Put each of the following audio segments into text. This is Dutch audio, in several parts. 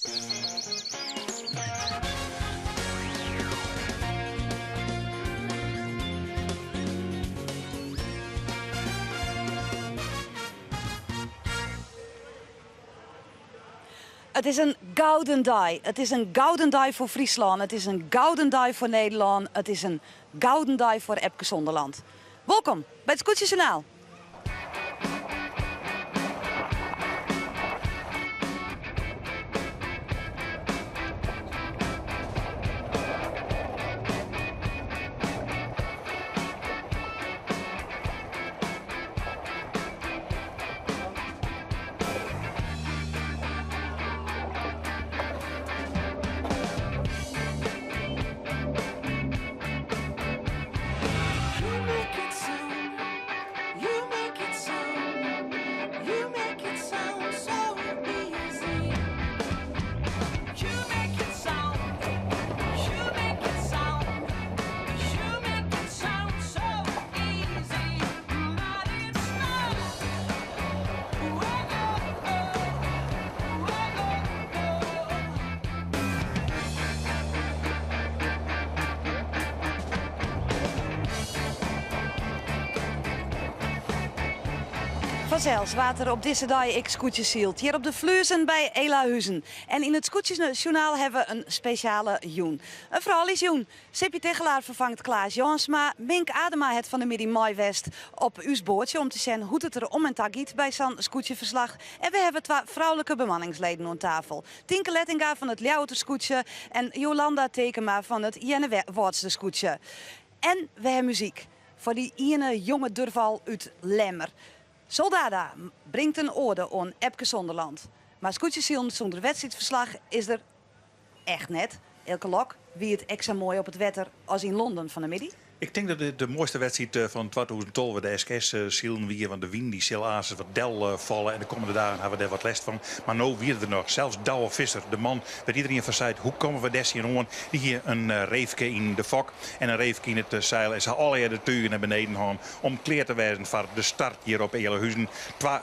Het is een gouden dag. Het is een gouden dag voor Friesland. Het is een gouden dag voor Nederland. Het is een gouden dag voor Epke Zonderland. Welkom bij het Scootjesjournaal. Vanzelfs water op deze dag ik scootjes zielt. Hier op de Vleuzen bij Elahuizen. En in het Scootjesjournaal hebben we een speciale joen. Een vrouwelijk joen. Seppi Tegelaar vervangt Klaas Jansma. Mink Adema het van de Midi Mooi West op uw boordje om te zien hoe het er om en tak giet bij zo'n scootjeverslag. En we hebben 2 vrouwelijke bemanningsleden aan tafel. Tinke Lettinga van het Ljouwerter Scootje en Jolanda Tekema van het Jenne Woordste Scootje. En we hebben muziek voor die ene jonge durval uit Lemmer. Soldada brengt een ode aan Epke Zonderland. Maar scootjesielen zonder wedstrijdverslag is er echt net. Elke lok wie het extra mooi op het wetter als in Londen van de middag. Ik denk dat dit de mooiste wedstrijd van 2012 de SKS-zielen weer. Want de wind die zal aas wat del vallen. En de komende dagen hebben we daar wat last van. Maar nu weer er nog. Zelfs Douwe Visser, de man waar iedereen van zei, hoe komen we des hier aan? Die hier een reefke in de fok en een reefke in het zeil. En ze alle de tuigen naar beneden gaan om klaar te wijzen voor de start hier op Elahuizen. 2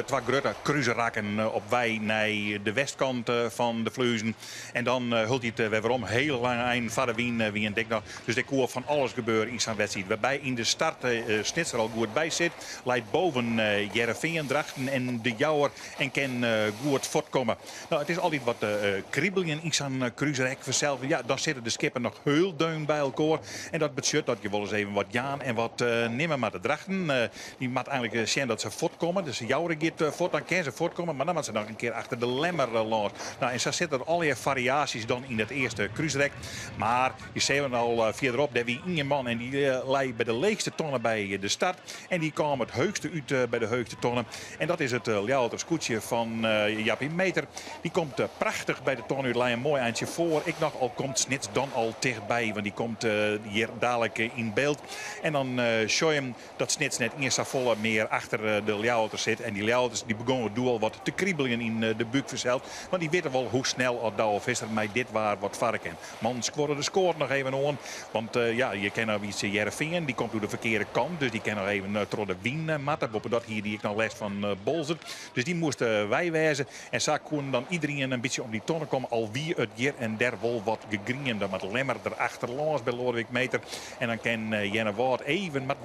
grote cruiserakken op wij naar de westkant van de Vleuzen. En dan hult hij het weer om. Heel lang eind van de wind wie een dik nog. Dus ik hoor van alles gebeuren in zo'n wedstrijd. Waarbij in de start Snitser al goed bij zit. Leidt boven Jereveen, Drachten en de Jouwer en kan goed voortkomen. Nou, het is altijd wat kriebelingen in zo'n cruiserek vanzelf. Ja, dan zitten de skippen nog heel duin bij elkaar. En dat betekent dat je wel eens even wat jaan en wat nimmer maar de Drachten. Die moet eigenlijk zien dat ze voortkomen. Dus de Jouwer gaat voort, dan kan ze voortkomen. Maar dan moet ze nog een keer achter de Lemmer langs. Nou, en zo zitten er allerlei variaties dan in het eerste cruiserek. Maar je ziet al verderop dat wie in man en die leidt bij de leegste tonnen bij de start. En die kwam het heugste uit bij de heugste tonnen. En dat is het Ljouwerter Scootje van Jappie Meter. Die komt prachtig bij de tonnen uit, leidt een mooi eindje voor. Ik nog al komt Snits dan al dichtbij, want die komt hier dadelijk in beeld. En dan show je hem dat Snits net eerst volle meer achter de Ljouwerter zit. En die Ljouwerters die begonnen het doel wat te kriebelen in de buik verzeld. Want die weten wel hoe snel als Douwe Visser mij dit waar wat varken. Man scoorde de score nog even aan. Want ja, je kent nou iets Jereveen, die komt door de verkeerde kant. Dus die kan nog even door de wien matten. Dat hier die ik nog les van Bolzer. Dus die moesten wij wijzen. En zo kon dan iedereen een beetje om die tonnen komen. Al wie het hier en der wel wat gegriende. Met Lemmer erachter langs bij Lodewijk Meter. En dan kan Jenne Woord even met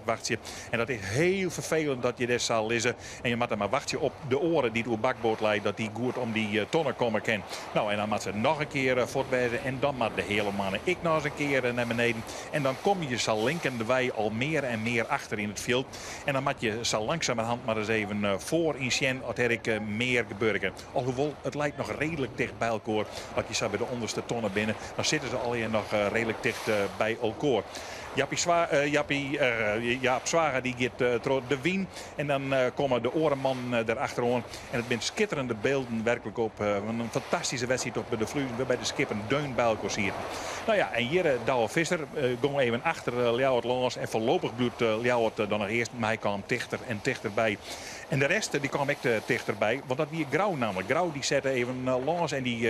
wachtje. En dat is heel vervelend dat je dit zal lezen. En je moet er maar wachtje op de oren die door bakboot leidt. Dat die goed om die tonnen komen kan. Nou, en dan moet ze nog een keer voortwijzen. En dan moet de hele mannen ik nog eens een keer naar beneden. En dan kom je zo linkende wij al meer en meer achter in het veld. En dan moet je zo langzamerhand maar eens even voor in Sjen. Dat heb ik meer gebeuren. Alhoewel, het lijkt nog redelijk dicht bij elkaar. Als je zo bij de onderste tonnen binnen, dan zitten ze al hier nog redelijk dicht bij elkaar. Jaap Zwager die gaat de wien. En dan komen de orenman erachteraan. En het zijn schitterende beelden werkelijk op. Een fantastische wedstrijd op de Vleuzen. Waarbij de skip een deun bij elkaar ziet. Nou ja, en hier Douwe Visser ging even achter Ljouwert langs. En voorlopig bloedt Ljouwert dan nog eerst. Maar hij kwam dichter en dichterbij. En de rest die kwam ik dichterbij. Want dat wie Grauw namelijk. Grauw die zette even langs en die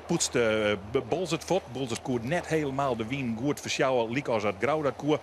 poetste Bolzert voort. Bolzert koer net helemaal de wien goed versjouwen. Liek als dat Grauw dat koer.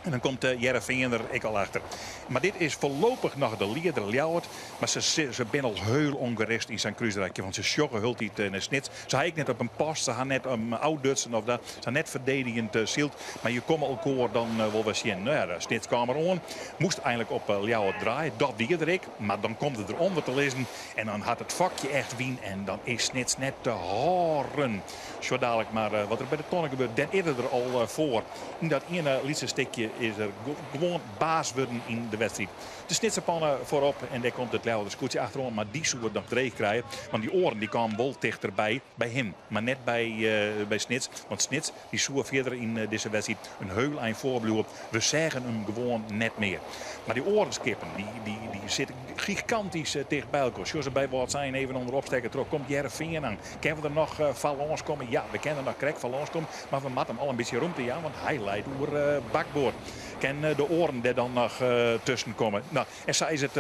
En dan komt Jereveen er ik al achter. Maar dit is voorlopig nog de leerder Ljouwert. Maar ze zijn al heel ongerust in zijn kruisrijkje. Want ze sjoggen hult niet in een snit. Ze had ik net op een post. Ze had net een oud-Dutsen of dat. Ze had net verdedigend zield. Maar je komt elkaar dan wel weer zien. Nou ja, de snitskamer aan. Moest eigenlijk op Ljouwert draaien. Dat die ik. Maar dan komt het eronder te lezen. En dan had het vakje echt wien. En dan is snits net te horen. Zo dadelijk maar wat er bij de tonnen gebeurt. Den eerder er al voor. In dat ene lietse stikje is er gewoon baas worden in de wedstrijd. De snitsenpannen voorop en daar komt het Ljouwerter scootje achterom. Maar die zou het nog dreig krijgen. Want die oren die kwamen wel dichterbij bij hem. Maar net bij Snits. Want Snits die zou verder in deze wedstrijd een heel eind voorblijven. We zeggen hem gewoon net meer. Maar die orenskippen die zitten gigantisch tegen bij elkaar. Zoals ze bij wat zijn even onder opsteken terug. Komt Jereveen aan. Kennen we er nog Valons komen? Ja, we kennen nog Krek Valons komen. Maar we moeten hem al een beetje ruimte ja, want hij leidt door bakboord. Ken de oren er dan nog tussen komen. Nou, en zij is het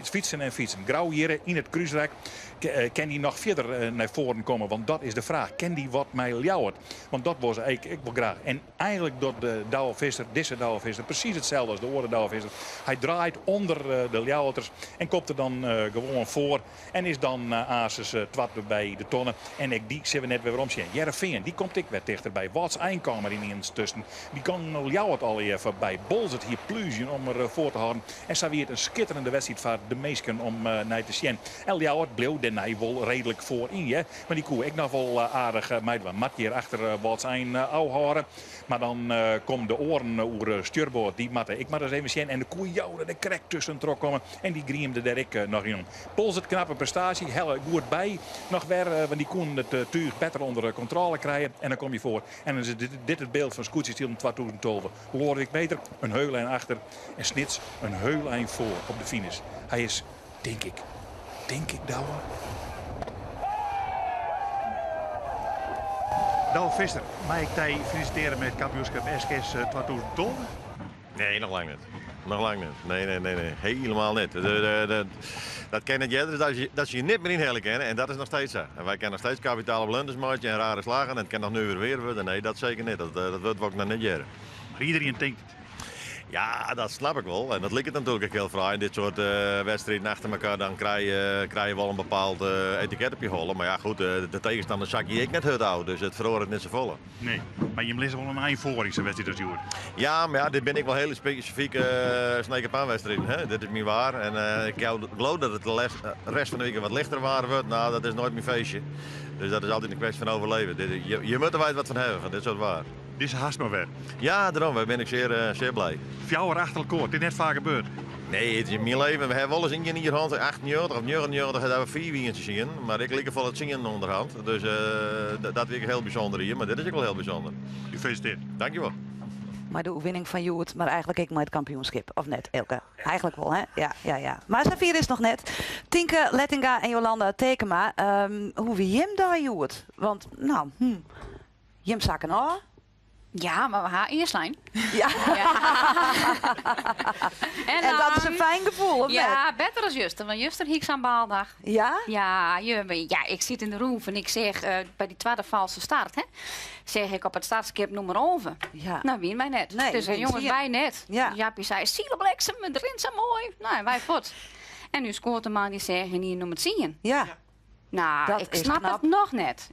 fietsen en fietsen. Grauw hier in het kruisrijk. Kan die nog verder naar voren komen? Want dat is de vraag. Ken die wat mij Ljouwert? Want dat was ik wil graag. En eigenlijk door de Douwe Visser, deze Douwe Visser, precies hetzelfde als de orde Douwe Visser. Hij draait onder de Ljouwerters en komt er dan gewoon voor. En is dan Ases twat bij de tonnen. En die zien we net weer omzien. Jereveen, die komt ik weer dichterbij. Wat's eindkamer in tussen. Die kan Ljouwert al even bij. Bols het hier pluisje om er voor te houden. En zo weer het een schitterende wedstrijd voor de meesten om naar te zien. En Ljouwert bleef daarna wel redelijk voorin. Ja? Maar die koe ik nog wel aardig meid. Mat hier achter wat zijn houden. Maar dan komen de oren over stuurboord. Die matten ik maar eens even zien. En de koe jouwde de krek tussen trok komen. En die griemde daar ik nog in. Pols het knappe prestatie. Helle goed bij. Nog weer. Want die kon het tuig beter onder controle krijgen. En dan kom je voor. En dan is dit het beeld van Scootsie in 2012. Lorik beter. Een heulijn achter. En Snits een heulijn voor op de finish. Hij is, denk ik Douwe. Douwe Visser, mag ik jij feliciteren met het kampioenschap SKS 2012? Nee, nog lang niet. Nog lang niet. Nee. Helemaal niet. Dat ken het jij, dat je niet meer inhalen kennen. En dat is nog steeds zo. En wij kennen nog steeds kapitale blunders maken en rare slagen. En het kan nog nu weer worden. Nee, dat zeker niet. Dat wordt ook nog niet jaren. Maar iedereen denkt het. Ja, dat snap ik wel. En dat ligt natuurlijk ook heel vrij. In dit soort wedstrijden achter elkaar dan krijg je wel een bepaald etiket op je hollen. Maar ja, goed, de tegenstander zak je ik net hut houden. Dus het verhoort net zo volle. Nee, maar je leest wel een eind voor in zo'n wedstrijd als je. Ja, maar ja, dit ben ik wel hele specifieke sneekerpaanwedstrijden. Hè? Dit is niet waar. En ik geloof dat het de rest van de week wat lichter waren wordt. Nou, dat is nooit mijn feestje. Dus dat is altijd een kwestie van overleven. Je moet er wel wat van hebben, van dit soort waar. Dit is haast maar weer. Ja, daarom ben ik zeer blij. 4 jaar achter elkaar, dit is net vaak gebeurd. Nee, het is in mijn leven. We hebben wel eens in je hand 98 of 99 hebben we 4 wieentjes zien. Maar ik lig vol het zingen onderhand. Dus dat vind ik heel bijzonder hier. Maar dit is ook wel heel bijzonder. Gefeliciteerd. Dankjewel. Maar de overwinning van Joet, maar eigenlijk ik met het kampioenschap. Of net, Elke? Eigenlijk wel, hè? Ja. Maar Safir is nog net. Tinke Lettinga en Jolanda Tekema. Hoe wie hem daar, Joet? Want, nou, Jim zakken al. Ja, maar we gaan eerst lijn. Ja. En dat is een dan- fijn gevoel, of Ja, beter als Juster. Want Juster hieks aan baaldag. net? Ja? Ja, ik zit in de room en ik zeg bij die tweede valse start, hè, zeg ik op het startskip nummer 11. Ja. Nou, wie mij net. Nee, dus wie jongens, zie je? wij net. Ja. Jaapie zei, zielebliksem, erin zo mooi. Nou, en wij voort. En nu scoort de man die zeggen hier nummer 10. Ja. Nou, Dat ik is snap knap. het nog net.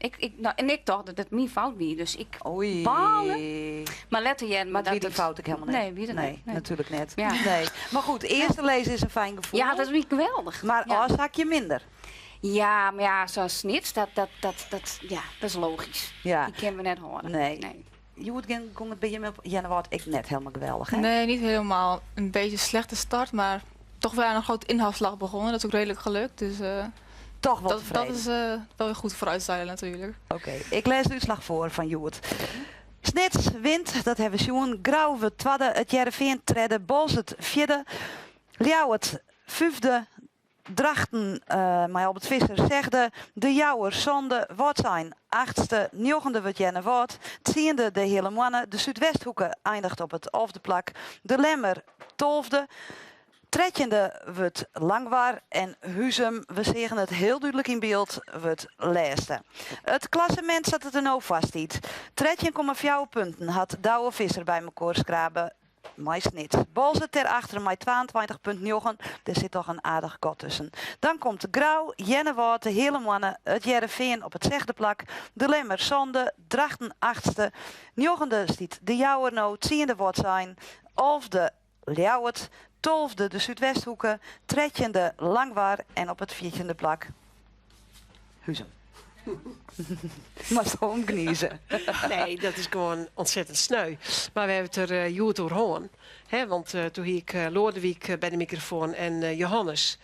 En ik dacht dat het mijn fout was, dus ik Oei. balen. Maar let er Maar wie die fout ik helemaal niet. Nee, wie dat nee, niet. Nee. natuurlijk net. Ja. Nee. Maar goed, eerste lezen is een fijn gevoel. Ja, dat is weer geweldig. Maar ja. als zak je minder. Ja, maar ja, zoals Snits, dat is logisch. Ja. Die kunnen we net horen. Nee. Joet kon het bij je op januari ik net helemaal geweldig, hè? Nee, niet helemaal. Een beetje een slechte start, maar toch wel aan een groot inhaalslag begonnen. Dat is ook redelijk gelukt. Dus Toch wel dat tevreden. is wel weer goed vooruitstijlen natuurlijk. Oké, ik lees de uitslag voor van Joet. Snits wint, dat hebben we zien. Grauw het tweede, het Jereveen tredde, Bols het vierde, Ljouwert vijfde, Drachten, maar Albert Visser zegde, de Jouwer zonde, wat zijn achtste, negende wat Jenne wordt, tiende de hele mannen, de Zuidwesthoeken eindigt op het 11e plak, de Lemmer 12e, Tretjende wordt Langwaar en Huzum, we zeggen het heel duidelijk in beeld, wordt laatste. Het klassement zat er nou vast niet. 13,4 punten had Douwe Visser bij elkaar schraben. maar snit. Bolze ter achter met 22,9. Er zit toch een aardig gat tussen. Dan komt de Grauw, Jennewoord, de hele mannen, het Jereveen op het zegde plak. De Lemmer Zonde, Drachten 8e. 9e stiet de Jouwerno, 10e wordt zijn. 11e Ljouwert, 12e de Zuidwesthoeken, 13e Langwaar en op het 14e plak Huizen. Maar zo omkniezen. Nee, dat is gewoon ontzettend sneu. Maar we hebben het er goed doorheen. Want toen hier ik Lodewijk bij de microfoon en Johannes.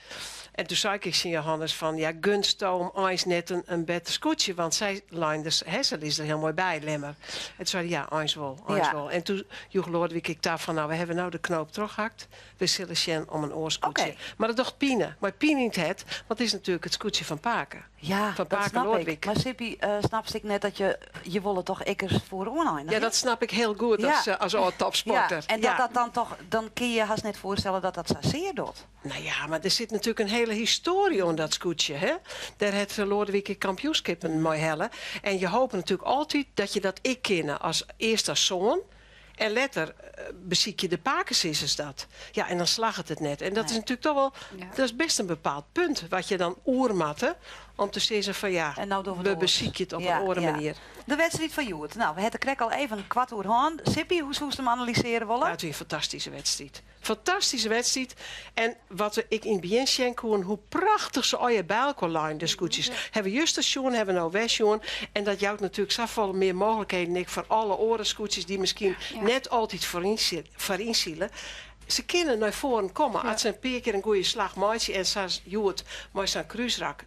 En toen zei ik tegen Johannes van, ja, gunstoom, eens net een beter scootje. Want zij Linders Hessel is er heel mooi bij, Lemmer. En toen zei hij, ja, eens wel, eens wel. En toen joeg Lodewijk ik daar van, nou, we hebben nou de knoop teruggehakt. We zullen zien om een oorscootje. Oké. Maar dat dacht Pine. Maar Pine niet het, want het is natuurlijk het scootje van Paken. Ja, Van dat Paken snap Lodewijk. ik. Maar Sippy, snapst ik net dat je wilde toch ekkers voor online? Ja, dat snap ik heel goed als topsporter. Ja, en dat dan toch, dan kun je je haast net voorstellen dat dat zo zeer doet. Nou ja, maar er zit natuurlijk een hele historie om dat scootje. Hè? Daar heeft Lodewijk kampioenschap een mooi helle. En je hoopt natuurlijk altijd dat je dat ik kennen als eerst als zoon. En later beziek je de Pakensissers dat. Ja, en dan slag het net. En dat is natuurlijk toch wel, dat is best een bepaald punt. Wat je dan oermatten om te zeggen van ja, En nou doen we het beziek je het op een andere manier. De wedstrijd van Joert. Nou, we hebben krek al even een kwart uur aan. Sippy, hoe zou je hem analyseren willen? Ja, het is een fantastische wedstrijd. Fantastische wedstrijd. En wat ik in het begin schenken, hoe prachtig ze al je bij elkaar lijnen, de scootjes. Hebben we juist station, hebben we nou Westjoen. En dat jouwt natuurlijk zoveel meer mogelijkheden ik, voor alle oren-scootjes die misschien net altijd voorin zielen. Ze kunnen naar voren komen. Als ze een paar keer een goede slag maatje en zoals Joert maar zo'n kruisrak,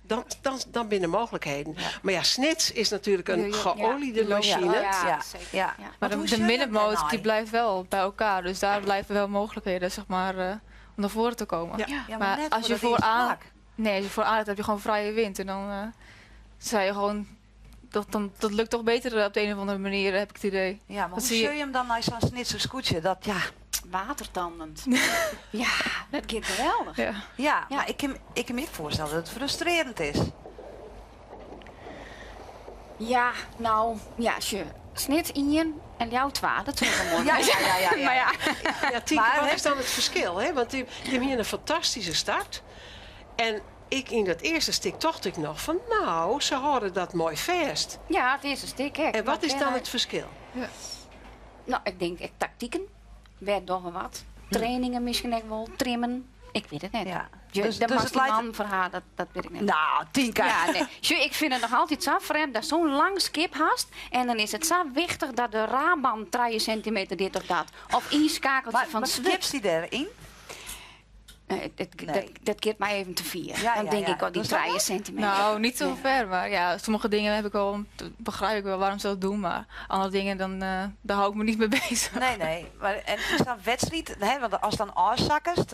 dan binnen mogelijkheden. Ja. Maar ja, snits is natuurlijk een geoliede machine. Ja. Ja. Maar de middenmoot die blijft wel bij elkaar. Dus daar blijven wel mogelijkheden zeg maar, om naar voren te komen. Ja, maar net als je voor dat eerste vooraan... vlak. Nee, als je vooraan heb je gewoon vrije wind. En dan zou je gewoon... Dat lukt toch beter op de een of andere manier, heb ik het idee. Ja, maar Dat hoe zie zul je hem dan naar zo'n snitser scootje? Dat, Watertandend. Ja, dat gaat geweldig. Ja. ja, maar ik kan me niet voorstellen dat het frustrerend is. Ja, nou, ja, als je snit in je en jouw twa, dat is wel mooi. Ja. Maar ja, Ja, Tieke, Maar, wat hè? is dan het verschil? Hè? Want je hebt hier een fantastische start. En ik in dat eerste stuk dacht ik nog van, nou, ze houden dat mooi vast. ja, het is een stik. Hè. En wat is dan het verschil? Nou, ik denk echt tactieken. Werd nog wel wat. Trainingen misschien ook wel. Trimmen. Ik weet het net. Ja. Dus Dus dat het lijkt- man voor haar, dat weet ik niet. Nou, 10 keer. Ja, nee. Ik vind het nog altijd zo vreemd dat zo'n lang skip hast. En dan is het zo wichtig dat de raamband 3 centimeter dit of dat. Of één schakeltje Maar van wat zwip. kipst die erin? Nee, Nee. dat keert mij even te vier. Ja, dan ja, denk ja. ik al die Dus dat 3 wel? centimeter. Nou, niet zo ver, maar ja, sommige dingen heb ik wel, begrijp ik wel waarom ze dat doen, maar andere dingen, daar hou ik me niet mee bezig. Nee. Maar, en is dan wedstrijd, hè, want als dan afzakkest,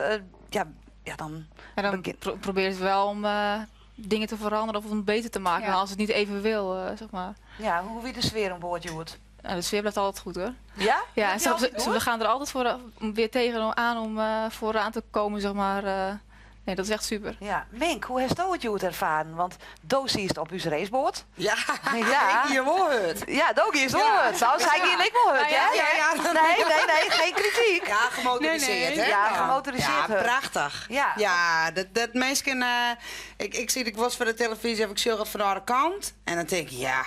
dan... En dan probeer je wel om dingen te veranderen of om het beter te maken, Ja. als het niet even wil, zeg maar. Ja, hoe wie de sfeer om boord, Joert? Nou, de sfeer blijft altijd goed hoor. Ja? Ja, Heb je altijd we door? gaan er altijd weer tegenaan om vooraan te komen, zeg maar. Nee, dat is echt super. Ja, Mink, hoe heeft het Joert ervaren? Want Doos is op uw raceboard. Ja, Ja. je hoort. Ja, Dogi is het. Nou, zei ik hier niet meer het, hè? Ja. Nee, geen kritiek. Ja, gemotoriseerd, hè? Ja, gemotoriseerd. Ja, prachtig. Ja. Ja, dat mensen... ik was voor de televisie, heb ik zorgd van de andere kant. En dan denk ik, ja...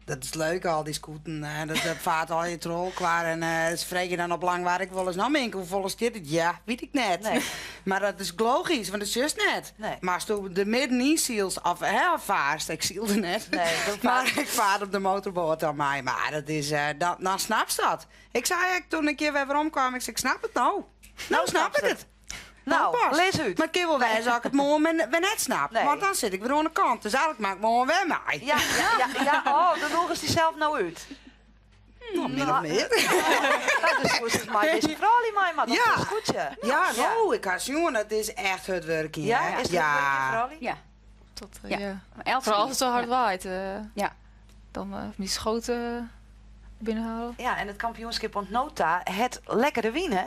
Dat is leuk, al die scooten. Dat vaart al je trol klaar. En ze vragen je dan op lang waar ik wel eens nou Mink, hoe vol is dit? Ja, weet ik net. Nee. Maar dat is logisch, want dat is juist net. Nee. Maar als je de midden in ziels of vaarst, ik zielde net. Nee, dat maar vaart- ik vaar op de motorboot aan mij. Maar dat is, dan snap je dat. Ik zei toen een keer weer omkwam, ik zei, ik snap het nou. Nou snap ik het. Nou, pas. lees uit. Maar ik kan wel wijzen als ik het morgen weer net snap. Nee. Want dan zit ik weer aan de kant. Dus eigenlijk maak ik morgen weer mij. Ja. Oh, dan nog eens die zelf nou uit. Nou, min of meer. Dat is goed, maar deze vrouw die mij, maar dat Ja. is goed, ja. Ja, nou, ik had jongen, het is echt het werk hier. Ja, hè. is het ja. vrouw? Ja, Tot, Ja. ja. Elsie. Vooral als het zo hard waait, Ja. dan die schoten binnenhalen. Ja, en het kampioenschap ontnota het lekkere wien, hè?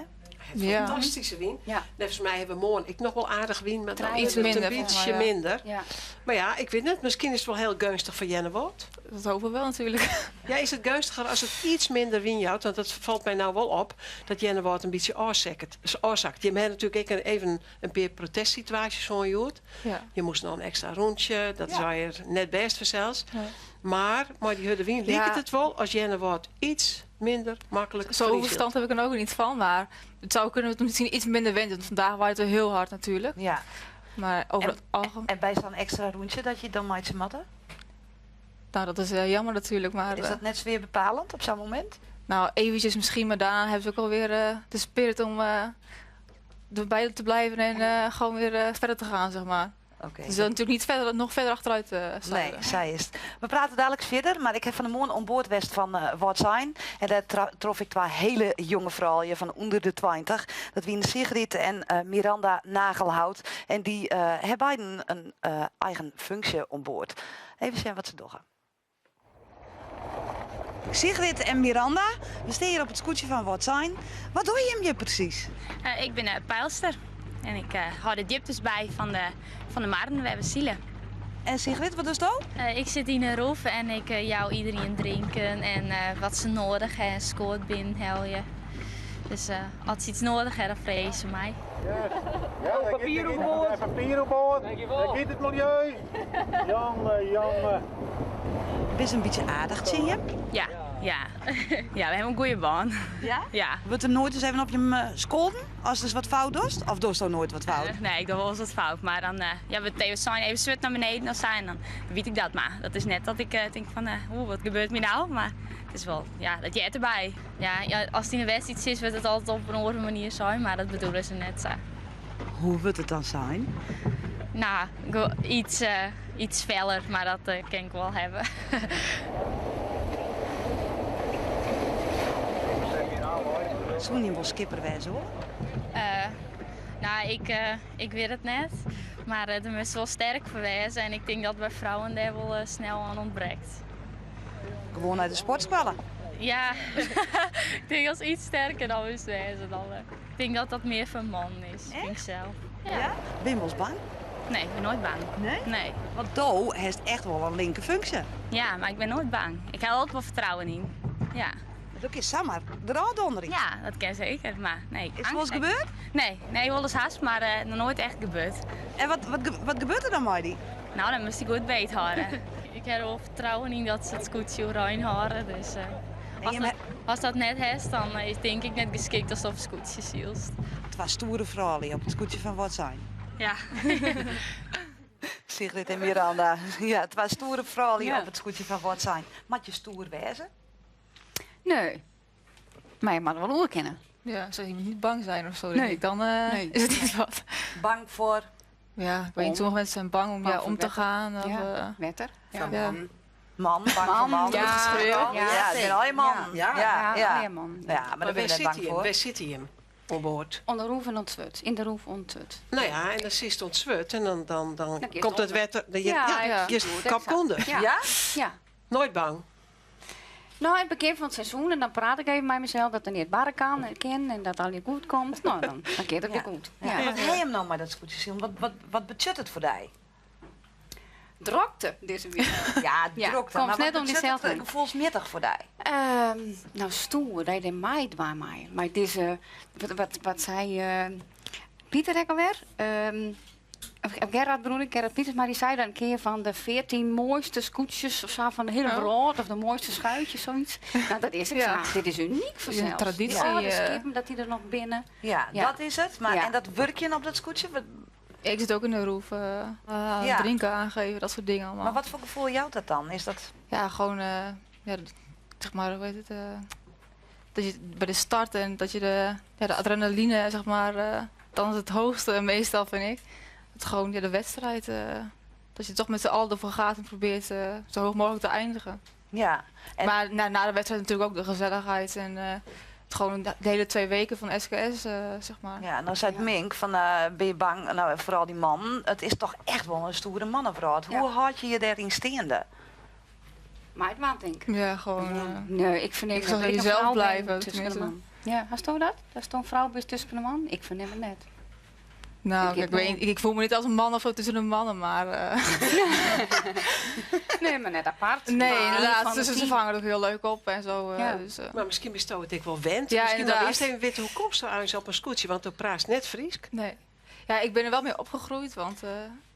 Ja. Fantastische win. Ja. Net volgens mij hebben we morgen ik nog wel aardig win, maar dan Iets is het minder, een volgens beetje mij, ja. minder. Ja. Maar ja, ik weet niet. Misschien is het wel heel gunstig voor Jennewoord. Dat hopen we wel natuurlijk. Ja, is het gunstiger als het iets minder wind houdt? Want dat valt mij nou wel op. Dat Jennewoord een beetje oorzakt. Je hebt natuurlijk even een paar protestsituaties zo'n jood. Ja. Je moest nog een extra rondje. Dat zou je er net best voor zelfs. Ja. Maar die harde wind lijkt het wel als Jennewoord iets minder makkelijk Zoveel verliest. verstand heb ik er ook niet van. Maar het zou kunnen dat het misschien iets minder wind. Want vandaag waait het heel hard natuurlijk. Ja. Maar over het algemeen... En bij zo'n extra rondje dat je dan maakt ze matten? Nou, dat is jammer natuurlijk. Maar Is dat net zo weer bepalend op zo'n moment? nou, eventjes misschien. Maar daarna hebben ze ook alweer de spirit om erbij te blijven. En gewoon weer verder te gaan, zeg maar. Oké. Ze zullen natuurlijk niet nog verder achteruit staan. Nee, zij is het. We praten dadelijk verder, maar ik heb van de morgen aan boord west van wat zijn. En daar trof ik twee hele jonge vrouwen van onder de 20. Dat wie Sigrid en Miranda Nagelhout. En die hebben beiden een eigen functie aan boord. Even zien wat ze doen. Sigrid en Miranda, we staan hier op het scootje van wat zijn. Wat doe je hem je precies? Ik ben peilster en ik hou de gyptes bij van de Marden. We hebben zielen. En Sigrid, wat doe je? Ik zit in een roef en ik jou iedereen drinken en wat ze nodig hebben. Scoort binnen, hel je. Dus als ze iets nodig hebben, dan vrezen ze mij. Ja, papier op boord. Papier op boord. Dan giet het milieu. Jongen. Ben je een beetje aardig, zie je? Ja. Ja, we hebben een goede baan. Ja? Ja. Wordt er nooit eens even op je scholden als er eens wat fout doet? Of doe je nooit wat fout? Nee, ik doe wel eens wat fout. Maar dan, we zijn even zwart naar beneden of zijn, dan weet ik dat maar. Dat is net dat ik denk van, wat gebeurt me nou? Maar het is wel, ja, dat jij erbij. Ja, als het in de wedstrijd is, wordt het altijd op een andere manier zijn, maar dat bedoelen ze net zo. Hoe wordt het dan zijn? Nou, iets feller, maar dat kan ik wel hebben. Zo'n je wel skipper wezen hoor. Nou, ik weet het net. Maar er is wel sterk verwezen en ik denk dat bij vrouwen daar wel snel aan ontbreekt. Gewoon uit de sportskwallen. Ja, ik denk als iets sterker dan is wezen. Ik denk dat dat meer voor man is, vind ik zelf. Ja? Ben je wel eens bang? Nee, ik ben nooit bang. Nee? Nee. Want Do heeft echt wel een linker functie. Ja, maar ik ben nooit bang. Ik heb altijd wel vertrouwen in. Ja. Dat is Samar, de raad onder. Ja, dat kan zeker. Maar nee. Is er wel eens gebeurd? Nee, wel eens haast, maar nog nooit echt gebeurd. En wat gebeurt er dan met die? Nou, dan moest ik goed beet houden. Ik heb er wel vertrouwen in dat ze het scootje oranje houden. Dus als dat net is, dan is denk ik net geschikt als op scootje zielst. Het was stoere vrouwen op het scootje van wat zijn. Ja. Sigrid en Miranda. Ja, het was stoere vrouwen Ja. op het scootje van wat zijn. Mag je stoer wezen? Nee. Maar je mag er wel oorkennen. Ja, zou je niet bang zijn of zo, denk Nee. ik. Dan Nee. is het niet wat. Bang voor Ja, ik weet niet, sommige mensen zijn bang om, Bang voor om te wetten. gaan. Of, Ja, wetter. Ja. van Ja. man, bang voor man. ja, schreeuwen. Ja, het zijn al je man. Ja. ja. man. Ja, maar daar ben je net bang voor. Waar zit hij hem? Op boord. Onder roef en ontzwut. In de roef ontzwut. Nou ja, en dan zit het ontzwut en dan kies komt het onder. wetter. Ja, Je kap konden. Ja. Ja? Ja. Nooit bang. Nou, in het begin van het seizoen, en dan praat ik even met mezelf dat er niet barren kan en dat alles goed komt. Nou, dan keert het weer goed. Ja. Ja. Wat heb je hem nou met dat scootje zien? Wat budget het voor die? Drokte deze week. Ja, Ja, drukte. komt Maar net wat om budget diezelfde. het gevoelsmittig voor die? Nou, stoer, dat is meid bij mij. Maar deze, wat zei Pieter ook alweer? Of Gerard bedoel ik, Gerard Pieters, maar die zei dan een keer van de 14 mooiste scootjes of zo van de hele wereld, of de mooiste schuitjes, zoiets. Nou, dat is het. Ja. Ja. Dit is uniek voor Is een zelfs. traditie, Ja, de eh. skippen, dat die er nog binnen. Ja, Ja. dat is het. Maar, Ja. En dat werkje op dat scootje? Ik zit ook in de roef. Ja. Drinken aangeven, dat soort dingen allemaal. Maar wat voor gevoel jou dat dan? Is dat... Ja, gewoon, zeg maar, hoe heet het? Dat je bij de start en dat je de adrenaline, zeg maar, dan is het hoogste meestal, vind ik. Het gewoon de wedstrijd, dat je toch met z'n allen ervoor gaat en probeert zo hoog mogelijk te eindigen. Ja. En Maar na de wedstrijd natuurlijk ook de gezelligheid en het gewoon de hele 2 weken van SKS, zeg maar. Ja, nou zei het Mink van, ben je bang, nou vooral die man, het is toch echt wel een stoere mannenvrouw. Hoe houd je je daarin staande? Meid, man, denk ik. Ja, gewoon. Nee, ik verneem Ik zou dat ik een jezelf vrouw ben blijven, tussen de tenminste. man. Ja, hast u dat? Dat is toch een vrouw tussen de man? Ik verneem het net. Nou, Ik ik weet niet, ik voel me niet als een man of zo tussen de mannen, maar... Nee, maar net apart. nee, Maar inderdaad, van dus de ze team. vangen er ook heel leuk op en zo. Ja. Dus, Maar misschien is het ik wel wend. Ja, Misschien dan inderdaad. eerst even weten hoe komt ze eigenlijk op een scootje, want dan praat net Fries. nee. Ja, ik ben er wel mee opgegroeid, want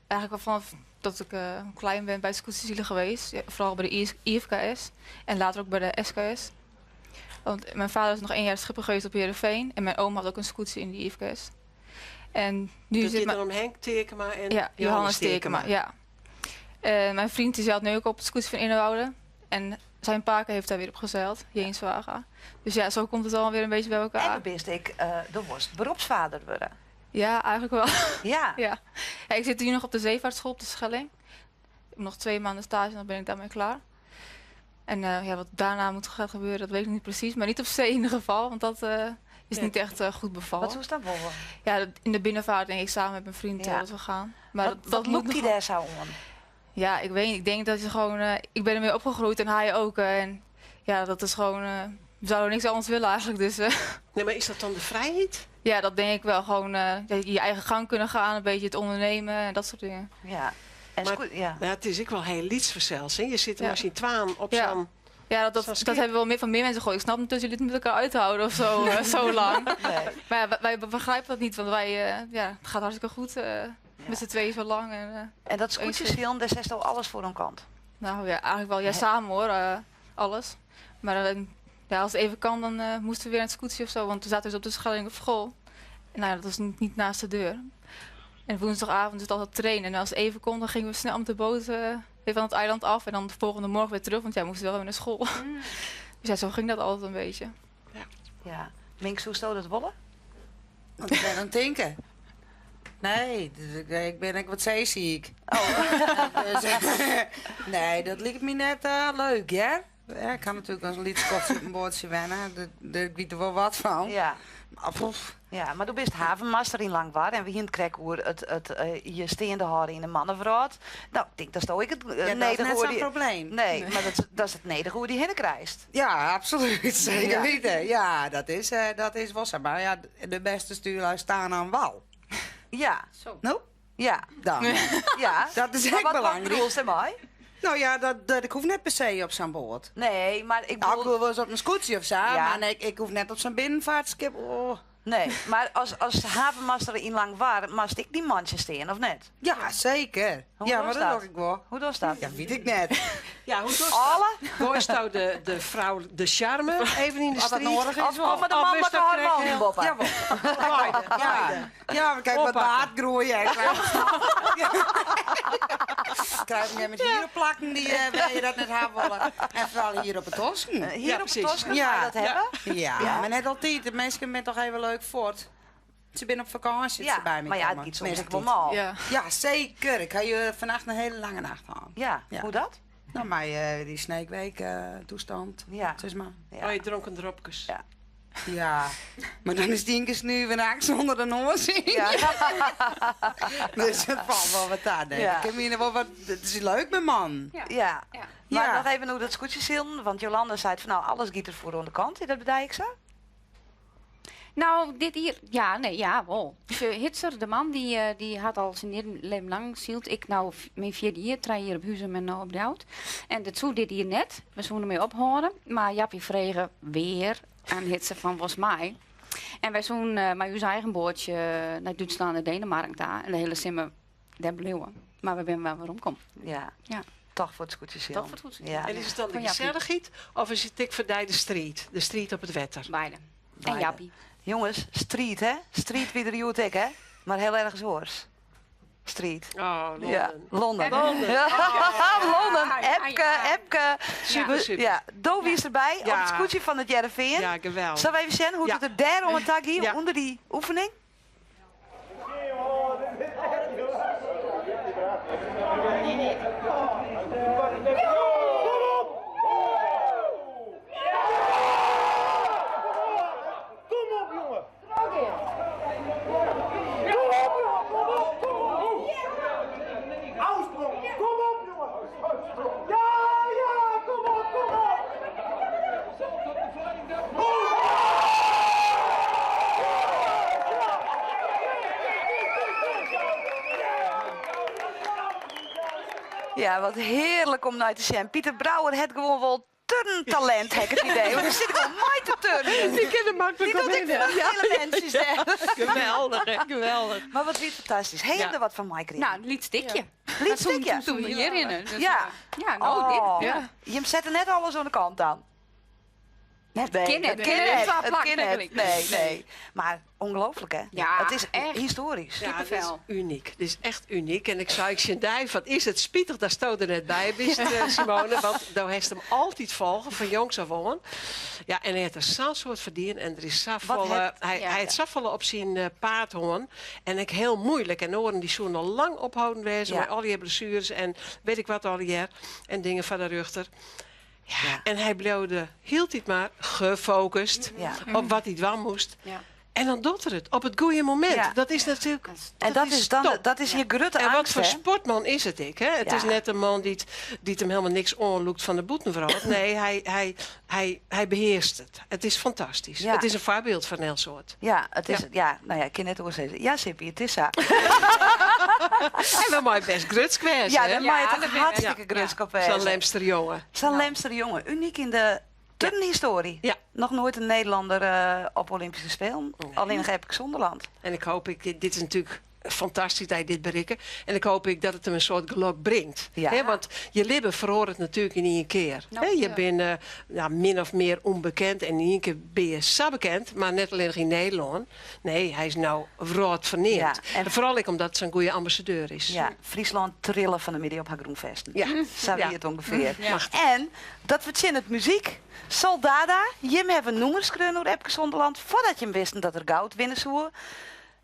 eigenlijk al vanaf dat ik klein ben bij scootserzielen geweest. Ja, vooral bij de IFKS en later ook bij de SKS. Want mijn vader is nog 1 jaar schipper geweest op Heerenveen en mijn oom had ook een scooter in die IFKS. En nu Dus zit dit mijn... dan om Henk Tekema en Ja, Johannes Tekema, ja. Mijn vriend die zeilt nu ook op het scooter van Innerwoude. En zijn paken heeft daar weer op gezeild, Jeenswagen. Dus ja, zo komt het alweer een beetje bij En elkaar. dan bist ik de worst beroepsvader worden. Ja, eigenlijk wel. Ja. ja. Ja, ik zit hier nog op de zeevaartschool op de Schelling. Ik heb nog 2 maanden stage en dan ben ik daarmee klaar. En ja, wat daarna moet gaan gebeuren, dat weet ik niet precies. Maar niet op zee in ieder geval, want dat is niet echt goed bevallen. Wat zou dat worden? Ja, in de binnenvaart denk ik samen met mijn vriend Ja. dat we gaan. Maar Wat moet moet die nog... daar zo om? Ja, ik weet niet. Ik denk dat je gewoon... ik ben ermee opgegroeid en hij ook. En ja, dat is gewoon... we zouden niks anders willen eigenlijk. Dus Nee, maar is dat dan de vrijheid? ja, dat denk ik wel. Gewoon je eigen gang kunnen gaan. Een beetje het ondernemen en dat soort dingen. Ja. En Maar- ja. Maar het is ook wel heel lietsverzels. Je zit er Ja. misschien twaan op Ja. zo'n... Ja, dat Zo'n skip. hebben wel meer van meer mensen gehoord. Ik snap niet dat jullie het met elkaar uithouden of zo, zo lang. Nee. Maar ja, wij begrijpen dat niet. Want wij... ja, het gaat hartstikke goed. Met z'n tweeën zo lang. En, En dat scootjesfilm, daar zet al alles voor een kant. nou ja, eigenlijk wel. Ja, samen hoor. Alles. Maar ja, als het even kan, dan moesten we weer aan het scootje of zo. Want we zaten dus op de Schelling op school. En nou ja, dat was niet naast de deur. En woensdagavond is het altijd trainen. En als het even kon, dan gingen we snel met de boot even aan het eiland af. En dan de volgende morgen weer terug, want jij moest wel weer naar school. Dus ja, zo ging dat altijd een beetje. Ja. Minks, hoe stoot het wollen? Want ik ben aan het denken. Nee, ik ben wat zeeziek. Nee, dat lijkt me net leuk, ja? Ja, ik kan natuurlijk als een liedskopje op een bootje wennen. Daar weet er wel wat van. Ja. Maar, poef. Ja, maar du bist havenmaster in Langwaar en we hier kregen hoe het je steende houden in de mannenvraat. Nou, ik denk dat stoor ik het Ja, dat is nederig net hoe zo'n die... probleem. Nee, maar dat is het nederig hoe die hinnen krijgt. Ja, absoluut. Zeker Ja. weten. Ja, dat is wel zo. Maar ja, de beste stuurlui staan aan wal. Ja. Nou, Ja. dan. Ja. Dat is Maar echt wat belangrijk. bedoel je mij? Nou ja, dat ik hoef net per se op zo'n boot. Nee, maar ik Nou, ik bedoel... wil wel eens op een scootje of zo, Ja. maar nee, ik hoef net op zo'n binnenvaartskip. Oh. Nee, maar als havenmaster in Langwaar, mast ik die mandje steen, of net? Ja, zeker. Hoe ja, was maar dat dat? doe ik wel. Hoe doe je dat? Ja, weet ik net. Ja, hoe doe je Alle? Waar is nou de vrouw, de charme, even in de Als dat street? nodig is. Of komen de Of man is met dat haar correct, man, heel- Boppa? Ja, ja, maar kijk wat Oppakken. baard groeien. Krijg je met hier op plakken die wil je dat net hebben willen. En vooral hier op het Tosken. Hier Ja, op precies. het Tosken Ja. ga je dat hebben? Ja, maar net altijd. De mensen zijn toch even leuk voort. Ze zijn op vakantie, Ja, ze bij me maar ja, het komen. giet soms Meestal ook wel mal. Ja. Ja, zeker. Ik ga je vannacht een hele lange nacht aan. Ja, Ja. hoe dat? Nou, maar die sneekweek toestand. Ja. Zeg maar. Ja. Oh, je dronken dropjes. Ja. Ja, maar dan is Dinkes nu weer naakt zonder een oorzien. Ja. Dus het valt wel wat aan. Denk Ja. ik. Ik meen wel wat, het is leuk met man. Ja. Ja. Maar Ja. nog even hoe dat scootje zillen, want Jolanda zei van nou, alles giet er voor aan de kant. Is dat bedij ik zo? Nou, dit hier, ja, nee, ja, wel. Hitser, de man, die had al zijn hele leven lang zield. Ik nou, mijn 4e jaar, 3 jaar op Huizen en nou op de oud. En dat zo dit hier net. We zouden ermee ophouden. Maar Jappie vregen weer aan Hitser van was mij. En wij zouden met ons eigen bootje naar Duitsland en Denemarken daar. En de hele simmer, daar bleven. Maar we zijn wel weer omkomen. Ja. Ja. Toch voor het scootje zillen. Toch voor het scootje. Ja. En is het dan de Van Jappie. gezelligheid of is het ik verdij de street? De street op het wetter. Beide. Beide. En Jappie. Jongens, street hè? Street wie er joet ik hè? Maar heel erg zoors. Street. Oh, Londen. Ja, Londen. Londen. Ja. Londen. Ah, Epke, ja. Epke. Super, super. Ja, Dovi is erbij Ja. op het scootje van het Jereveen. Ja, geweldig. Zullen we even zien hoe Ja. het er daar om het tag hier Ja. onder die oefening? Kom op, jongen! Uitsprong! Kom op, jongen! Ja, ja, kom op, kom op! Ja, wat heerlijk om naar te zien. Pieter Brouwer heeft gewoon wel turntalent, heb ik het idee. Want dan zit ik wel mooi te turnen. Die kunnen makkelijk Die doet ik winnen. voor hele mensen. Geweldig, hè? Geweldig. Maar wat weer fantastisch. Heb je Ja. er wat van Mike? Nou, een liedstickje. Liedstickje? Toen we hierin. Dus, Ja. ja, nou, Oh, dit. Ja. je zet er net alles aan de kant dan. Nee, ken het. het ken Het het. staat Het vlak, ken denk het. ik. Nee. Maar ongelooflijk, hè? Ja, het is echt. historisch. Ja, het is Kippenvel. uniek. Het is echt uniek. En ik zei, ik zie Dij, wat is het spietig, daar stoot er net bij, wist Simone. Want daar heeft hem altijd volgen, van jongs af aan. Ja, en hij heeft er zo'n soort verdiend. En er is zoveel, hij heeft zoveel op zijn paardhoorn. En ik heel moeilijk. En oren die zo'n al lang ophouden wezen. Ja. Met al die blessures en weet ik wat al hier. En dingen van de ruchter. Ja, en hij bleef hield hij het maar gefocust op wat hij dwan moest. Ja. En dan doet er het op het goede moment. Ja. Dat is natuurlijk. En dat is dan top. dat is je grote En wat angst, voor hè? sportman is het ik? Hè? Het Ja. is net een man die hem helemaal niks aanloekt van de boetenvrouw. Nee, hij beheerst het. Het is fantastisch. Ja. Het is een voorbeeld van heel soort. Ja, het is, nou ja, ik kan net zeggen. Ja, Sippie, het is zo. En we mogen best gruts geweest. Ja, hè? dan mag je Ja, toch dat ben- hartstikke ja. grutsk op Zo'n wezen. Lemster jongen. Zo'n Lemster jongen. Uniek in de turnhistorie. Ja. Nog nooit een Nederlander op Olympische Spelen. Alleen nog heb ik Zonderland. En ik hoop, dit is natuurlijk fantastisch dat je dit bereikt. En ik hoop dat het hem een soort geluk brengt. Ja. Hè, want je leven verhoort het natuurlijk in één keer. Nou, Hè, je ja. bent min of meer onbekend. En in één keer ben je zo bekend. Maar net alleen nog in Nederland. Nee, hij is nou vrolijk verneemd. Ja, en- En vooral ook omdat het zo'n goede ambassadeur is. Ja, Friesland trillen van de midden op haar groenvesten. Ja. Zo wie Ja. het ongeveer. Ja. En dat we in het muziek. Soldada, Jim hebben noemers kreun door Epke Zonderland. Voordat je hem wist dat er goud winnen zou.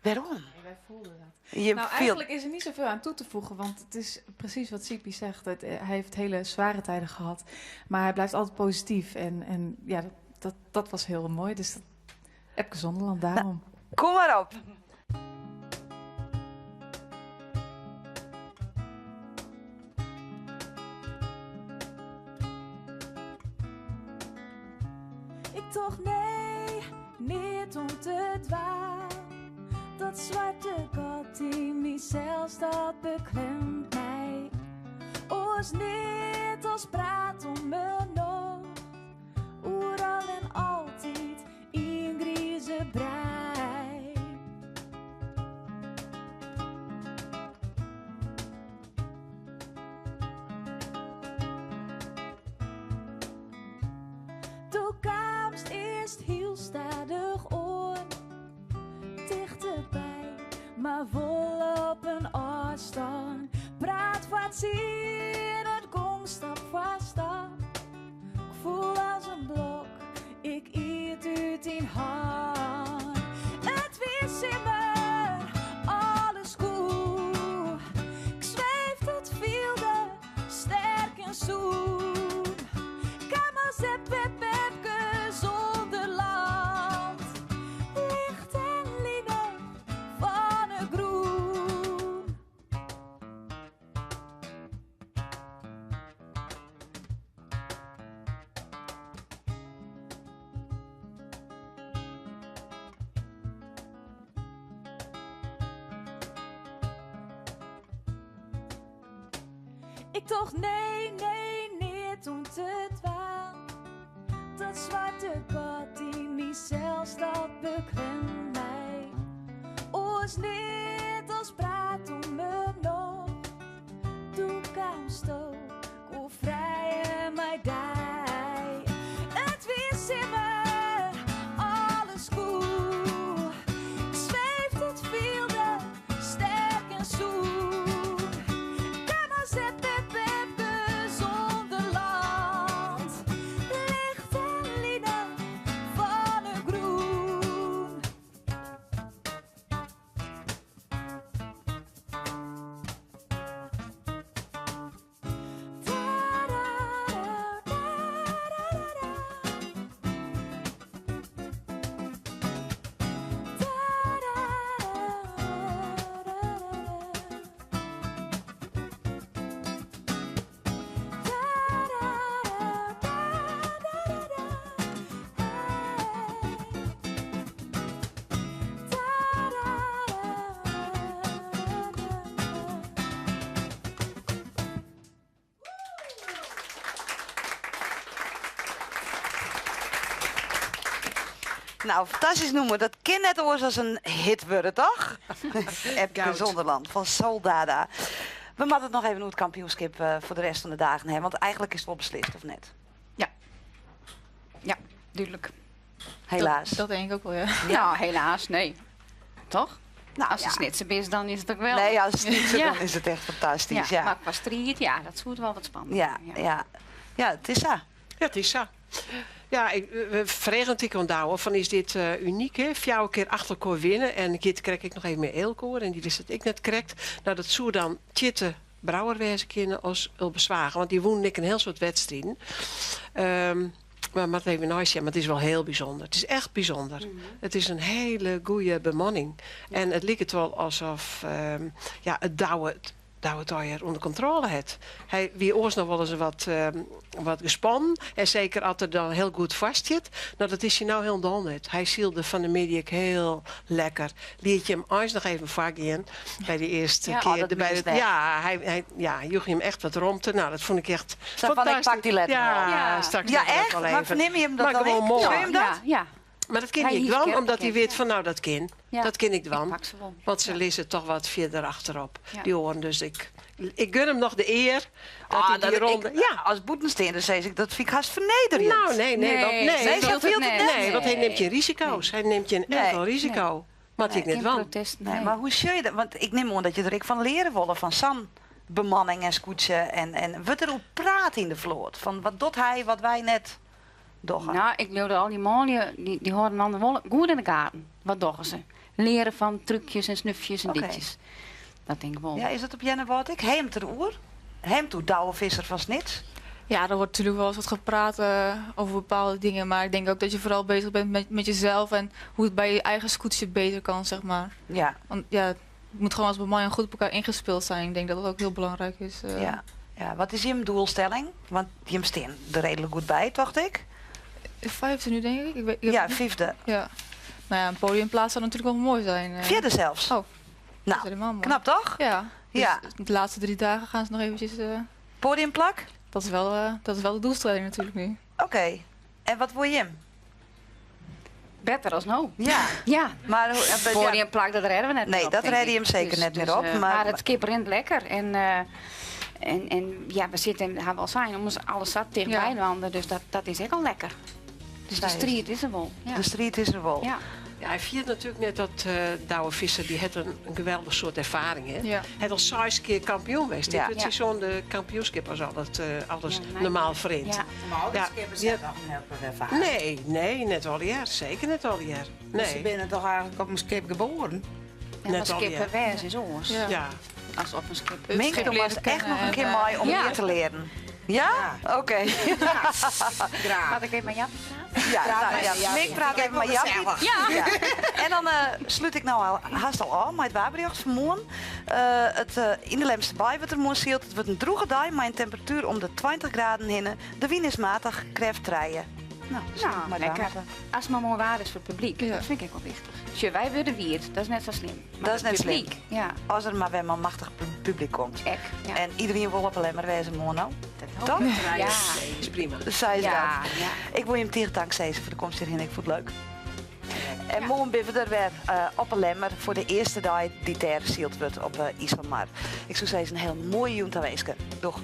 Waarom? Wij voelden dat. Je Nou, viel- eigenlijk is er niet zoveel aan toe te voegen, want het is precies wat Sipi zegt. Hij heeft hele zware tijden gehad, maar hij blijft altijd positief. En ja, dat was heel mooi. Dus Epke Zonderland, daarom. Kom maar op. Ik toch nee, niet om te dwaan. Dat zwarte gat in mijzelf dat beklemt mij. Oors niet als praat om me nog. Oeral en altijd in grieze brei. Toekomst is heel stadig oor. Dichterbij, maar vol op een afstand. Praat wat zien, het komt stap voor stap. Ik voel als een blok, ik eet uit in hand. Het wist immer, alles goed. Ik zweef tot vielde, sterk en zoet. Kamers en pepepke zonder land. Licht en linnen van een groen. Ik toch nee, niet om te dwaan. Dat zwarte gat in mijzelf dat beklemt mij. Oors niet als praat om me nog. Toekomst ook, hoe vrij mij dij. Het wist immer, alles goed. Ik zweef tot vielde, sterk en zoet. Kamers en pepepke zonder land. Licht en linnen van een groen. Nou, fantastisch noemen. Dat kan net oors als een hit worden, toch? Epke Goud. Zonderland van Soldada. We moeten het nog even hoe het kampioenschap voor de rest van de dagen hebben. Want eigenlijk is het wel beslist, of net? Ja, duidelijk. Helaas. Dat denk ik ook wel, ja. Nou, helaas, nee. Toch? Nou, Als het snitsen is, dan is het ook wel. Nee, als het niet zo, Ja. dan is het echt fantastisch. Ja, Maar qua strijd, ja, dat voelt wel wat spannend. ja, het is zo. Ja, het is zo. Ja, we vregen natuurlijk onthouden van is dit uniek, hè? 4 keer achter elkaar winnen. En dit krijg ik nog even meer eelkoor. En die is het ik net correct. Nou, dat zou dan Tjitte Brouwer wezen kunnen als Ulbezwagen. Want die wonen ik een heel soort wedstrijden. Maar het even nice, maar het is wel heel bijzonder. Het is echt bijzonder. Het is een hele goede bemanning. En het lijkt het wel alsof het Douwe het alweer onder controle heeft. Hij wie oors nog wel eens wat gespannen. En zeker als er dan heel goed vast zit. Nou, dat is hij nou heel dol net. Hij zielde van de media heel lekker. Liet je hem eens nog even vaak in. Bij de eerste Ja, keer. dat mist echt. Hij joeg hem echt wat romte. Nou, dat vond ik echt Zo van, ik pak die letter wel. Ja, straks Ja, nog wel echt? even. Maar verneem je hem dat Maar dan gewoon ik? mooi. Zou je hem dat? Ja. Maar dat ken Hij ik hief dan, kerk omdat hij bekend, weet van nou, dat ken. Ja. Dat ken ik Ik dan. pak ze wel. Want ze lezen toch wat verder achterop, Ja. die oren. Dus ik gun hem nog de eer dat hij die ronde... Ja, als boetensteender zei ik, dat vind ik haast vernederend. Nou, nee. Nee, zo viel het net. Nee, want hij neemt je risico's. Hij neemt je een enkel risico. Maar ik net Geen wel. protest, Nee, maar hoe zie je dat? Want ik neem aan dat je er ook van leren willen van San bemanning en scootsen en wat er hoe praat in de vloot. Van wat doet hij, wat wij net doggen. Nou, ik geloof dat al die mannen, die horen dan wel goed in de gaten. Wat doggen ze? Leren van trucjes en snufjes en Oké. ditjes. Dat denk ik wel. Ja, is dat op Jenne wat ik? Hem ter oer? Hem toe Douwe Visser van Snits? Ja, er wordt natuurlijk wel eens wat gepraat over bepaalde dingen. Maar ik denk ook dat je vooral bezig bent met jezelf en hoe het bij je eigen scootje beter kan, zeg maar. Ja. Want ja, het moet gewoon als bemanning goed op elkaar ingespeeld zijn. Ik denk dat dat ook heel belangrijk is. Ja, wat is je doelstelling? Want je steen er redelijk goed bij, dacht ik. 5e nu, denk ik. Ik Ja, weet- 5e. Ja. Nou ja, een podiumplaats zou natuurlijk wel mooi zijn. 4e zelfs. Oh, dat is Nou, helemaal mooi. knap toch? Ja. Dus Ja. de laatste 3 dagen gaan ze nog eventjes... Podiumplak? dat is wel de doelstelling natuurlijk nu. Oké. En wat word je hem? Beter als nou. Ja. Ja. Maar Podiumplak, dat redden we net Nee, meer op, dat denk redde je ik. hem zeker net meer op, maar- Maar het kip rent lekker. En ja, we zitten, hebben wel zijn, om alles zat dichtbij Ja. wanden. Dus dat is echt al lekker. Dus de Zij is- strijd is er wel. Ja. de street is er wel. Ja. Ja, hij viert natuurlijk net dat Douwe Visser, die heeft een geweldig soort ervaring. Hè? Ja. Hij is al 6 keer kampioen geweest. Ja. Het is zo'n de kampioenschap als alles Ja, nee. normaal vreemd. Ja. Maar Ja, skippers ja. hebben nog een heel ervaring. Nee, net al jaar. Zeker net al jaar. Dus ze Nee. binnen toch eigenlijk op een skip geboren? Ja, Net als al, kip ja. wijs is oors. Ja. Ja. Als op een skip. Het Mink, schip toen was leren het echt kennen nog een keer en, mooi om ja. meer te leren. Ja? Oké. Graag. Had ik even met Jappie praten? Ja, Praat nou, met ja, Jappie. Mink praat even met Kijk, Jappie. wat Ja. En dan sluit ik nou haast al aan met het wapenjacht vanmorgen. In de Lemste Baai wordt er morgen zielt. Het wordt een droege dag met een temperatuur om de 20 graden heen. De wind is matig, kreft rijden. Nou, Nou, maar lekker. daar. Als het maar mooi waar is voor het publiek. Ja. Dat vind ik ook wel wichtig. Tje, wij willen wierd. Dat is net zo slim. Maar Dat is het net slim. publiek, Ja, Als er maar weer maar machtig publiek komt. ek. Ja. En iedereen wil op alleen maar wezen mono. Toch? Ja. Nee, is prima. Dus zij is Ja, dat. ja. Ik wil je hem tegen dank zeggen voor de komst hierheen. Ik vond het leuk. En morgen ben we er weer op een lemmer voor de eerste dag die ter zield wordt op IJsselmar. Ik zou zeggen, een heel mooie joent aanwezig. Doeg.